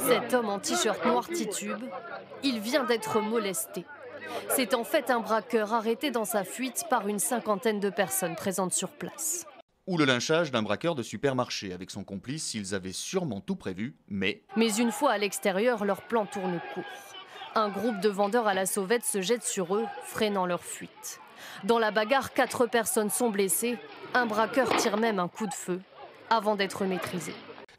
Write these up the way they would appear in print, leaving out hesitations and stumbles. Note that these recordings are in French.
Cet homme en t-shirt noir titube, il vient d'être molesté. C'est en fait un braqueur arrêté dans sa fuite par une cinquantaine de personnes présentes sur place. Ou le lynchage d'un braqueur de supermarché. Avec son complice, ils avaient sûrement tout prévu, mais une fois à l'extérieur, leur plan tourne court. Un groupe de vendeurs à la sauvette se jette sur eux, freinant leur fuite. Dans la bagarre, 4 personnes sont blessées. Un braqueur tire même un coup de feu avant d'être maîtrisé.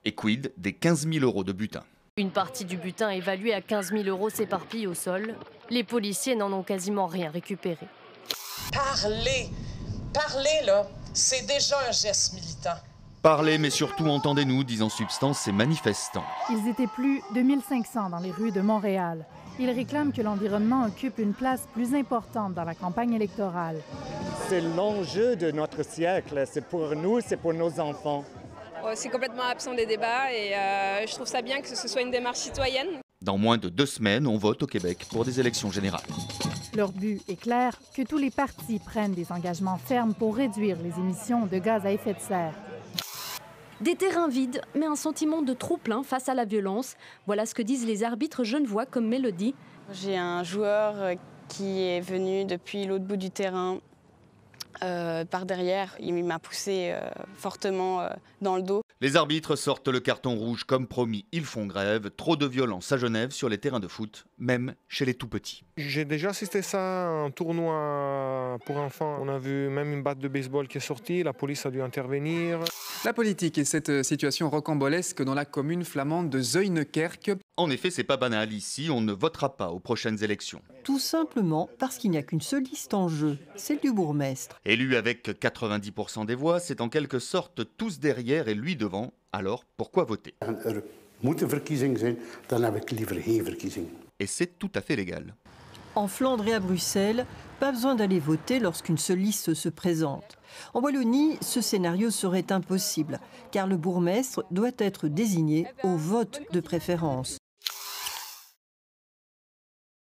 Et quid des 15 000 € de butin? Une partie du butin évalué à 15 000 € s'éparpille au sol. Les policiers n'en ont quasiment rien récupéré. Parlez là, c'est déjà un geste militant. Parlez, mais surtout entendez-nous, disent en substance ces manifestants. Ils étaient plus de 1500 dans les rues de Montréal. Ils réclament que l'environnement occupe une place plus importante dans la campagne électorale. C'est l'enjeu de notre siècle. C'est pour nous, c'est pour nos enfants. C'est complètement absent des débats et je trouve ça bien que ce soit une démarche citoyenne. Dans moins de 2 semaines, on vote au Québec pour des élections générales. Leur but est clair, que tous les partis prennent des engagements fermes pour réduire les émissions de gaz à effet de serre. Des terrains vides, mais un sentiment de trop-plein face à la violence. Voilà ce que disent les arbitres genevois comme Mélodie. J'ai un joueur qui est venu depuis l'autre bout du terrain par derrière. Il m'a poussé fortement dans le dos. Les arbitres sortent le carton rouge comme promis. Ils font grève. Trop de violence à Genève sur les terrains de foot, même chez les tout-petits. J'ai déjà assisté à ça, un tournoi pour enfants. On a vu même une batte de baseball qui est sortie. La police a dû intervenir. La politique et cette situation rocambolesque dans la commune flamande de Zeunekerk. En effet, c'est pas banal ici, on ne votera pas aux prochaines élections. Tout simplement parce qu'il n'y a qu'une seule liste en jeu, celle du bourgmestre. Élu avec 90% des voix, c'est en quelque sorte tous derrière et lui devant. Alors, pourquoi voter? Et c'est tout à fait légal. En Flandre et à Bruxelles, pas besoin d'aller voter lorsqu'une seule liste se présente. En Wallonie, ce scénario serait impossible, car le bourgmestre doit être désigné au vote de préférence.